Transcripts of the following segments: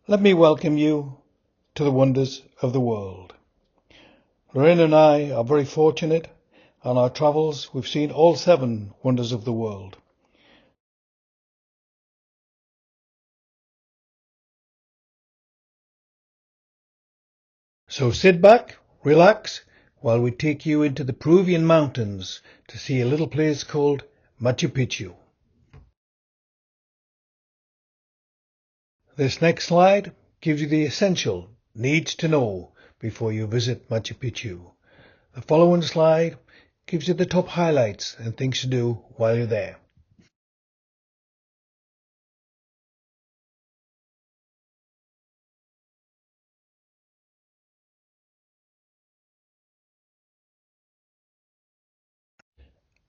Let me welcome you to the wonders of the world. Lorraine and I are very fortunate. On our travels, we've seen all 7 wonders of the world. So sit back, relax, while we take you into the Peruvian mountains to see a little place called Machu Picchu. This next slide gives you the essential needs to know before you visit Machu Picchu. The following slide gives you the top highlights and things to do while you're there.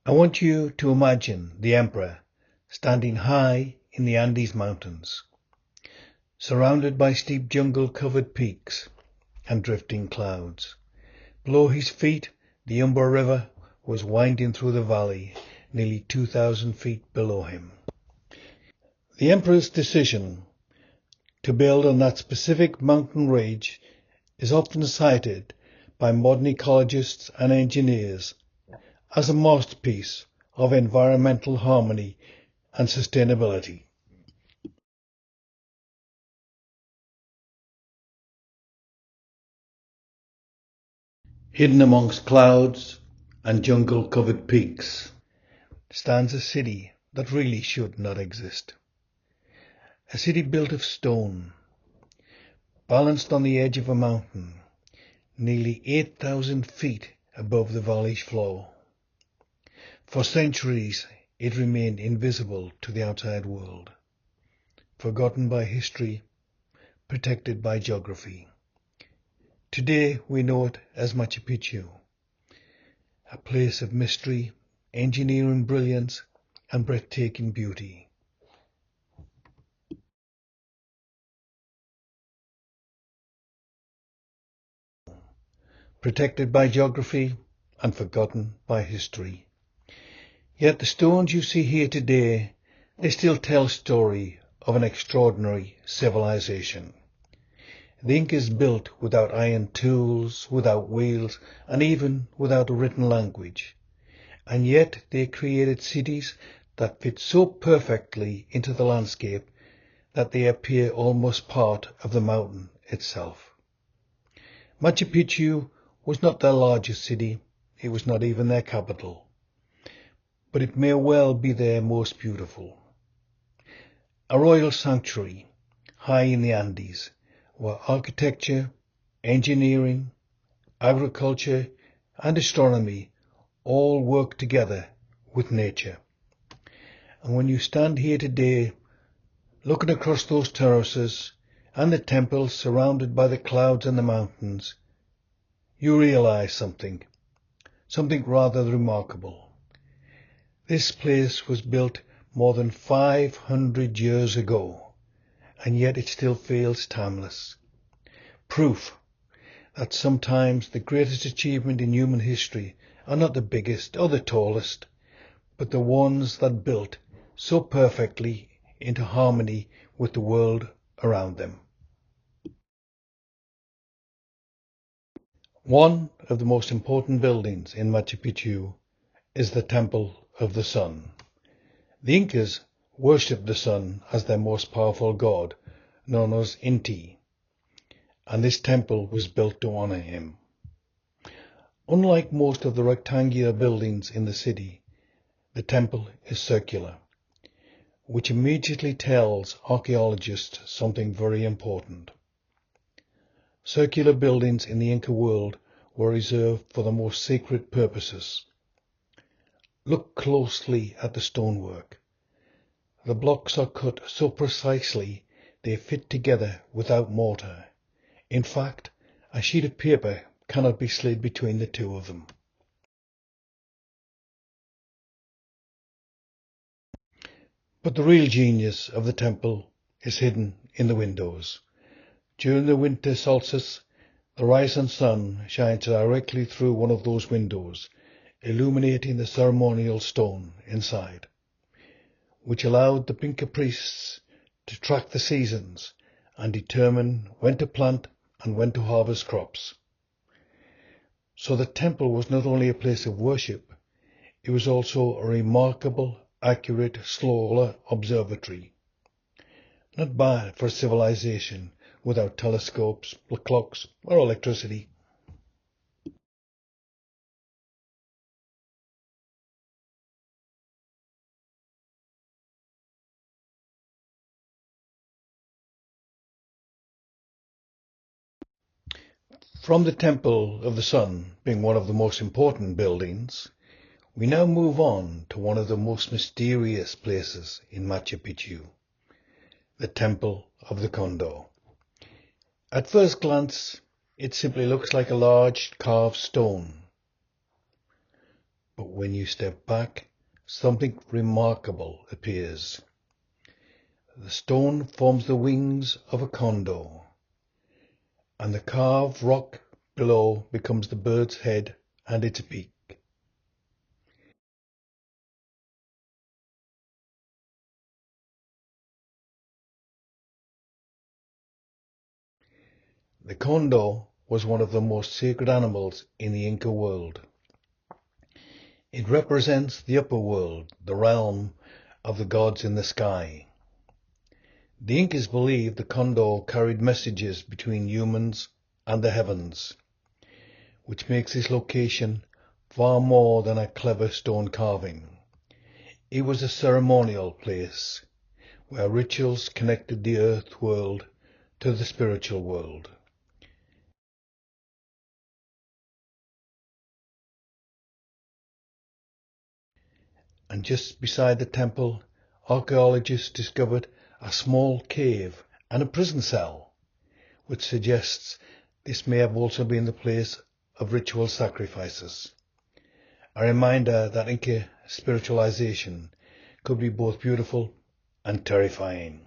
I want you to imagine the Emperor standing high in the Andes Mountains, surrounded by steep jungle-covered peaks and drifting clouds. Below his feet, the Umbra River was winding through the valley, nearly 2,000 feet below him. The Emperor's decision to build on that specific mountain range is often cited by modern ecologists and engineers as a masterpiece of environmental harmony and sustainability. Hidden amongst clouds and jungle-covered peaks stands a city that really should not exist. A city built of stone, balanced on the edge of a mountain, nearly 8,000 feet above the valley's floor. For centuries it remained invisible to the outside world, forgotten by history, protected by geography. Today we know it as Machu Picchu, a place of mystery, engineering brilliance, and breathtaking beauty. Protected by geography and forgotten by history. Yet the stones you see here today, they still tell a story of an extraordinary civilization. The Incas built without iron tools, without wheels, and even without a written language. And yet they created cities that fit so perfectly into the landscape that they appear almost part of the mountain itself. Machu Picchu was not their largest city, it was not even their capital, but it may well be their most beautiful. A royal sanctuary high in the Andes, where architecture, engineering, agriculture, and astronomy all work together with nature. And when you stand here today, looking across those terraces and the temples surrounded by the clouds and the mountains, you realize something rather remarkable. This place was built more than 500 years ago, and yet it still feels timeless. Proof that sometimes the greatest achievement in human history are not the biggest or the tallest, but the ones that built so perfectly into harmony with the world around them. One of the most important buildings in Machu Picchu is the Temple of the Sun. The Incas worshipped the sun as their most powerful god, known as Inti, and this temple was built to honor him. Unlike most of the rectangular buildings in the city, the temple is circular, which immediately tells archaeologists something very important. Circular buildings in the Inca world were reserved for the most sacred purposes. Look closely at the stonework. The blocks are cut so precisely they fit together without mortar. In fact, a sheet of paper cannot be slid between the two of them. But the real genius of the temple is hidden in the windows. During the winter solstice, the rising sun shines directly through one of those windows, illuminating the ceremonial stone inside, which allowed the Inca priests to track the seasons and determine when to plant and when to harvest crops. So the temple was not only a place of worship, it was also a remarkable, accurate solar observatory. Not bad for a civilization without telescopes, clocks, or electricity. From the Temple of the Sun being one of the most important buildings, we now move on to one of the most mysterious places in Machu Picchu, the Temple of the Condor. At first glance, it simply looks like a large carved stone. But when you step back, something remarkable appears. The stone forms the wings of a condor, and the carved rock below becomes the bird's head and its beak. The condor was one of the most sacred animals in the Inca world. It represents the upper world, the realm of the gods in the sky. The Incas believed the condor carried messages between humans and the heavens, which makes this location far more than a clever stone carving. It was a ceremonial place where rituals connected the earth world to the spiritual world. And just beside the temple, archaeologists discovered a small cave and a prison cell, which suggests this may have also been the place of ritual sacrifices. A reminder that Inca spiritualization could be both beautiful and terrifying.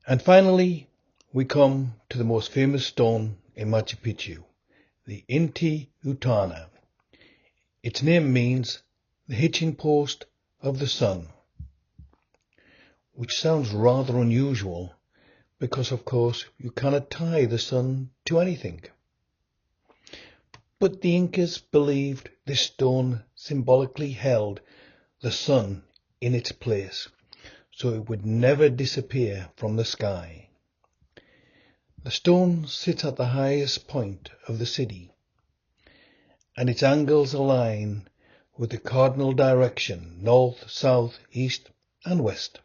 And finally, we come to the most famous stone in Machu Picchu, the Inti-Utana. Its name means the hitching post of the sun, which sounds rather unusual because, of course, you cannot tie the sun to anything. But the Incas believed this stone symbolically held the sun in its place, so it would never disappear from the sky. The stone sits at the highest point of the city, and its angles align with the cardinal direction north, south, east, and west.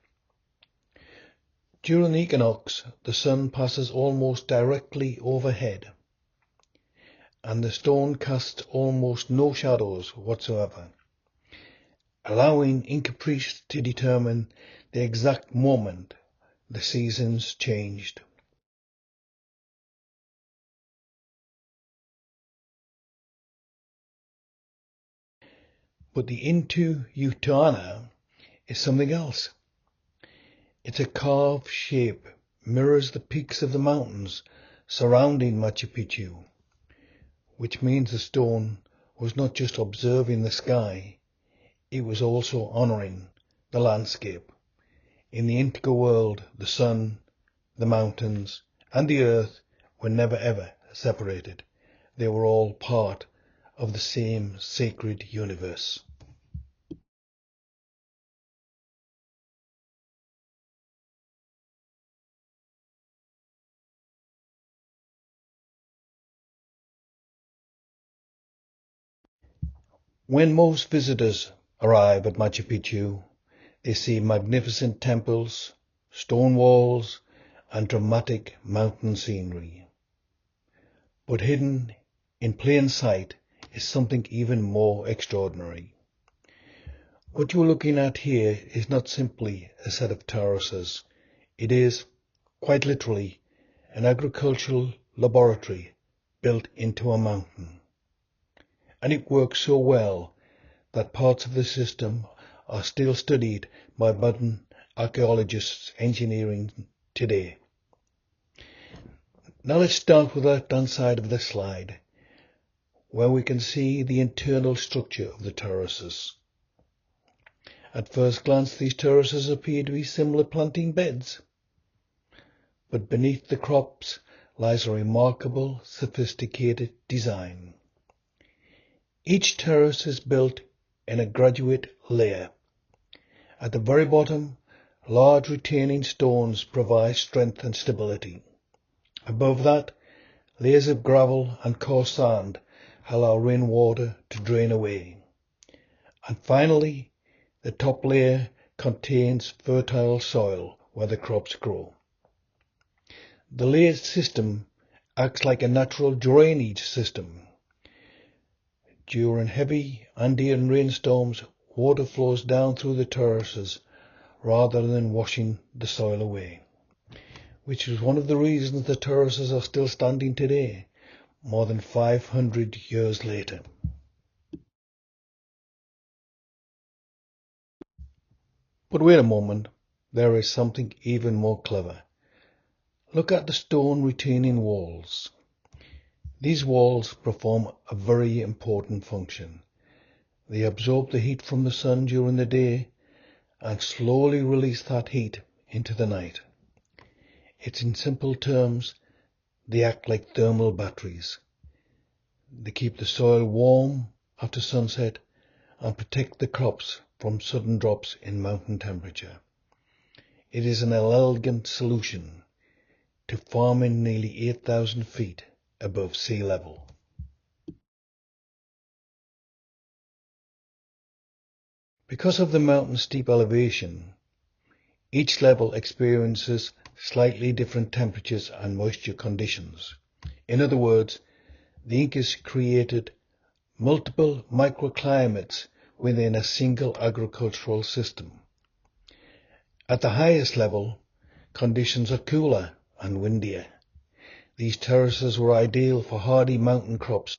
During the equinox, the sun passes almost directly overhead, and the stone casts almost no shadows whatsoever, allowing Inca priests to determine the exact moment the seasons changed. But the Inti-Utana is something else. Its a carved shape mirrors the peaks of the mountains surrounding Machu Picchu, which means the stone was not just observing the sky, it was also honoring the landscape. In the Inca world, the sun, the mountains, and the earth were never ever separated. They were all part of the same sacred universe. When most visitors arrive at Machu Picchu, they see magnificent temples, stone walls, and dramatic mountain scenery. But hidden in plain sight is something even more extraordinary. What you're looking at here is not simply a set of terraces. It is, quite literally, an agricultural laboratory built into a mountain. And it works so well that parts of the system are still studied by modern archaeologists engineering today. Now let's start with the left-hand side of this slide, where we can see the internal structure of the terraces. At first glance, these terraces appear to be similar planting beds, but beneath the crops lies a remarkable, sophisticated design. Each terrace is built in a graduate layer. At the very bottom, large retaining stones provide strength and stability. Above that, layers of gravel and coarse sand allow rainwater to drain away. And finally, the top layer contains fertile soil where the crops grow. The layered system acts like a natural drainage system. During heavy Andean rainstorms, water flows down through the terraces rather than washing the soil away, which is one of the reasons the terraces are still standing today, more than 500 years later. But wait a moment, there is something even more clever. Look at the stone retaining walls. These walls perform a very important function. They absorb the heat from the sun during the day and slowly release that heat into the night. It's in simple terms, they act like thermal batteries. They keep the soil warm after sunset and protect the crops from sudden drops in mountain temperature. It is an elegant solution to farming nearly 8,000 feet above sea level. Because of the mountain's steep elevation, each level experiences slightly different temperatures and moisture conditions. In other words, the Incas created multiple microclimates within a single agricultural system. At the highest level, conditions are cooler and windier. These terraces were ideal for hardy mountain crops.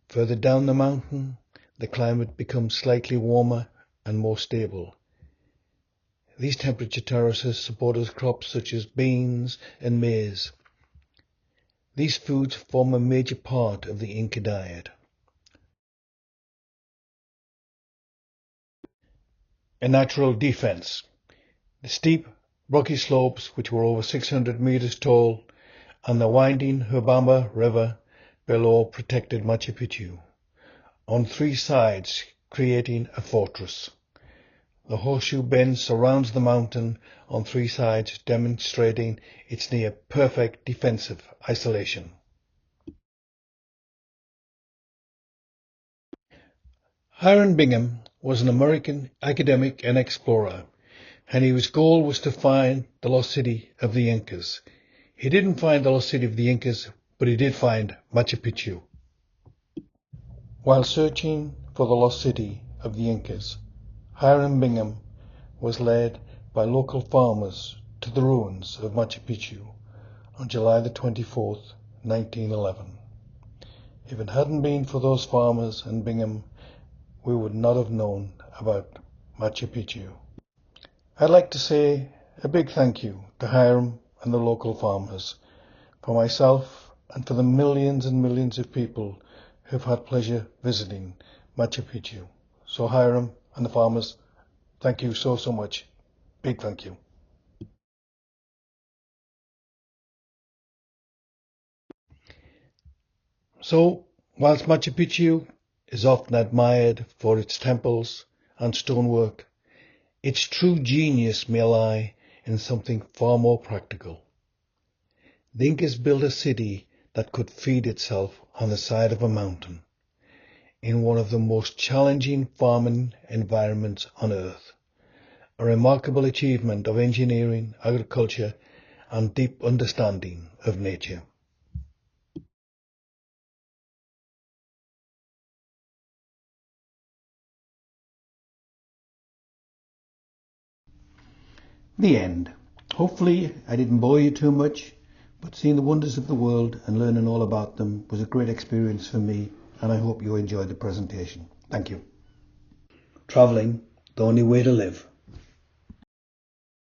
Further down the mountain, the climate becomes slightly warmer and more stable. These temperature terraces supported crops such as beans and maize. These foods form a major part of the Inca diet. A natural defense. The steep, rocky slopes, which were over 600 meters tall, and the winding Urubamba River below protected Machu Picchu on three sides, creating a fortress. The horseshoe bend surrounds the mountain on three sides, demonstrating its near perfect defensive isolation. Hiram Bingham was an American academic and explorer, and his goal was to find the lost city of the Incas. He didn't find the lost city of the Incas, but he did find Machu Picchu. While searching for the lost city of the Incas, Hiram Bingham was led by local farmers to the ruins of Machu Picchu on July the 24th, 1911. If it hadn't been for those farmers and Bingham, we would not have known about Machu Picchu. I'd like to say a big thank you to Hiram and the local farmers, for myself and for the millions and millions of people who've had pleasure visiting Machu Picchu. So Hiram and the farmers, thank you so much. Big thank you. So, whilst Machu Picchu is often admired for its temples and stonework, its true genius may lie in something far more practical. The Incas built a city that could feed itself on the side of a mountain, in one of the most challenging farming environments on earth. A remarkable achievement of engineering, agriculture, and deep understanding of nature. The end. Hopefully I didn't bore you too much, but seeing the wonders of the world and learning all about them was a great experience for me, and I hope you enjoyed the presentation. Thank you. Travelling, the only way to live.